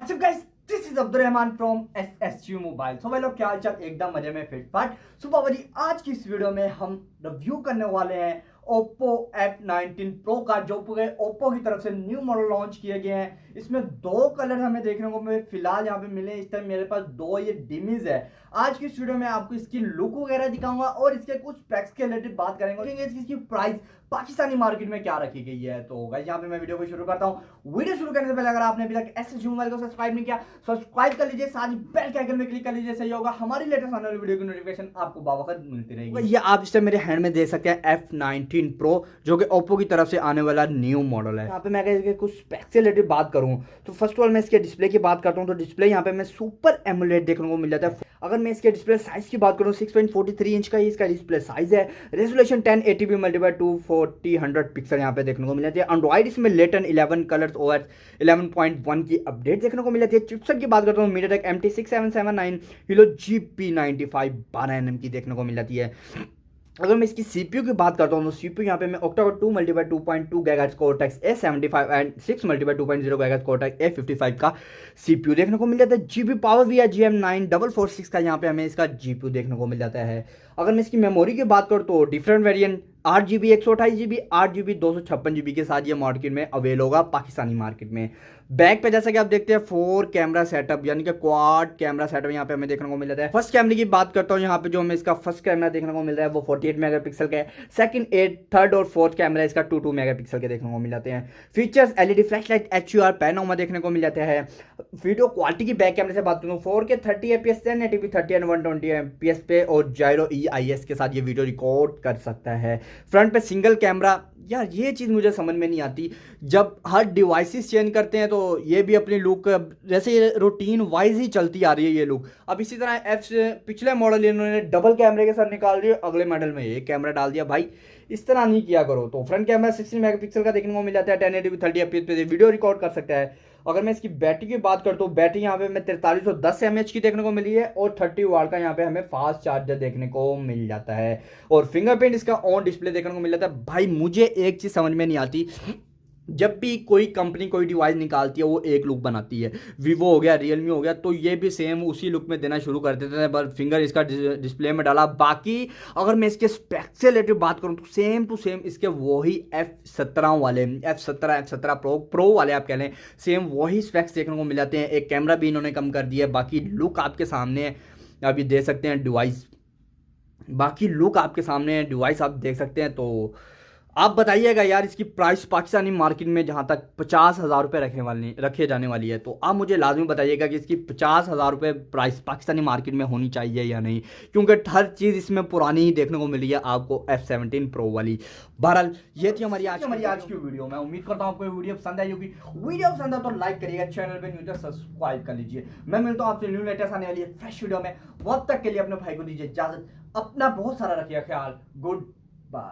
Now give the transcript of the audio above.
WhatsApp guys, this is Abdulrahman from SSU mobile. So भाई लोग, क्या हालचाल? एकदम मजे में फिट फाट। सुबह बजी आज की इस वीडियो में हम रिव्यू करने वाले हैं Oppo F19 Pro का, जो पूरे Oppo की तरफ से न्यू मॉडल लॉन्च किए गए हैं। इसमें दो कलर हमें देखने को फिलहाल यहाँ पे मिले। इस टाइम मेरे पास दो ये डिमीज है। आज की इस वीडियो में आपको इसकी लुक वगैरह दिखाऊंगा और इसके कुछ स्पेक्स के रिलेटेड बात करेंगे। इसकी प्राइस पाकिस्तानी मार्केट में क्या रखी गई है। तो गाइस, यहाँ पे मैं वीडियो को शुरू करता हूँ। वीडियो शुरू करने से पहले अगर आपने अभी तक एसएसयू मोबाइल को सब्सक्राइब नहीं किया, सब्सक्राइब कर लीजिए, साथ ही बेल के आइकन में क्लिक कर लीजिए। सही होगा, हमारी लेटेस्ट आने वाली वीडियो की नोटिफिकेशन आपको बावखत मिलती रहेगी। ये आप इस टाइम मेरे हैंड में देख सकते हैं F19 Pro, जो कि Oppo की तरफ से आने वाला न्यू मॉडल है। यहाँ पे मैं अगर कुछ स्पेक्स से रिलेटेड बात करूँ तो फर्स्ट ऑफ ऑल मैं इसके डिस्प्ले की बात करता हूँ तो डिस्प्ले यहाँ पे मैं सुपर एमोलेड देखने को मिल जाता है। अगर मैं इसके डिस्प्ले साइज की बात करूँ 6.43 इंच का ही इसका डिस्प्ले साइज है। रेजोल्यूशन 1080p × 240 पिक्सल यहाँ पे देखने को मिल जाती है। एंड्रॉइड इसमें लेटन 11 कलर्स OS 11.1 की अपडेट देखने को मिल जाती है। चिपसेट की बात करता हूँ MediaTek MT6779 Helio GP95 12nm की देखने को मिल जाती है। अगर मैं इसकी CPU की बात करता हूँ तो CPU यहाँ पे मैं octa-core 2 × 2.2 GHz cortex A75 and 6 × 2.0 GHz cortex A55 का CPU देखने को मिल जाता है। GB पावर भी है GM9446 का, यहाँ पे हमें इसका GPU देखने को मिल जाता है। अगर मैं इसकी मेमोरी की बात करूँ तो different variant 8GB 128GB 8GB 256GB के साथ ये मार्केट में अवेल होगा पाकिस्तानी मार्केट में। बैक पे जैसा कि आप देखते हैं 4 कैमरा सेटअप यानी कि क्वाड कैमरा सेटअप यहाँ पे हमें देखने को मिल जाता है। फर्स्ट कैमरे की बात करता हूँ, यहाँ पे जो हमें इसका फर्स्ट कैमरा देखने को मिल रहा है वो 48 मेगापिक्सल का है। सेकंड 8, थर्ड और फोर्थ कैमरा इसका 2 मेगापिक्सल के देखने को मिल जाते हैं। फीचर्स LED फ्लैशलाइट HUR पैनोमा देखने को मिल जाता है। वीडियो क्वालिटी की बैक कैमरे से बात करूँ 4K 30 fps 1080p 30 and 120 fps पे और जायरो EIS के साथ ये वीडियो रिकॉर्ड कर सकता है। फ्रंट पे सिंगल कैमरा, यार ये चीज़ मुझे समझ में नहीं आती। जब हर डिवाइसेस चेंज करते हैं तो ये भी अपनी लुक जैसे ये रूटीन वाइज ही चलती आ रही है ये लुक। अब इसी तरह एफ से पिछले मॉडल इन्होंने डबल कैमरे के साथ निकाल दिए, अगले मॉडल में एक कैमरा डाल दिया। भाई इस तरह नहीं किया करो। तो फ्रंट कैमरा 16 मेगापिक्सल का देखने को मिल जाता है। 1080p 30 fps पे वीडियो रिकॉर्ड कर सकता है। अगर मैं इसकी बैटरी की बात करता हूँ, बैटरी यहाँ पे हमें 4310 mAh की देखने को मिली है और 30 वाट का यहाँ पे हमें फास्ट चार्जर देखने को मिल जाता है। और फिंगरप्रिंट इसका ऑन डिस्प्ले देखने को मिल जाता है। भाई मुझे एक चीज़ समझ में नहीं आती, जब भी कोई कंपनी कोई डिवाइस निकालती है वो एक लुक बनाती है। वीवो हो गया, रियलमी हो गया, तो ये भी सेम उसी लुक में देना शुरू कर देते हैं, बस फिंगर इसका डिस्प्ले में डाला। बाकी अगर मैं इसके स्पेक्स से रिलेटेड बात करूँ तो सेम टू सेम इसके वही F17 वाले F17 प्रो वाले आप कह लें, सेम वही स्पेक्स देखने को मिल जाते हैं। एक कैमरा भी इन्होंने कम कर दिया है। बाकी लुक आपके सामने अभी देख सकते हैं डिवाइस, बाकी लुक आपके सामने डिवाइस आप देख सकते हैं। तो आप बताइएगा यार, इसकी प्राइस पाकिस्तानी मार्केट में जहाँ तक 50,000 रुपये रखे जाने वाली है, तो आप मुझे लाजमी बताइएगा कि इसकी 50,000 रुपये प्राइस पाकिस्तानी मार्केट में होनी चाहिए या नहीं, क्योंकि हर चीज़ इसमें पुरानी ही देखने को मिली है आपको F17 Pro वाली। बहरहाल ये थी हमारी आज की वीडियो। मैं उम्मीद करता हूँ आपको वीडियो पसंद आई होगी। वीडियो पसंद है तो लाइक करिएगा, चैनल पर न्यू तो सब्सक्राइब कर लीजिए। मैं मिलता हूँ आपसे न्यू लेटेस्ट आने वाली है फ्रेश वीडियो में। वक्त तक के लिए अपने भाई को दीजिए इजाजत, अपना बहुत सारा रखिएगा ख्याल। Good bye.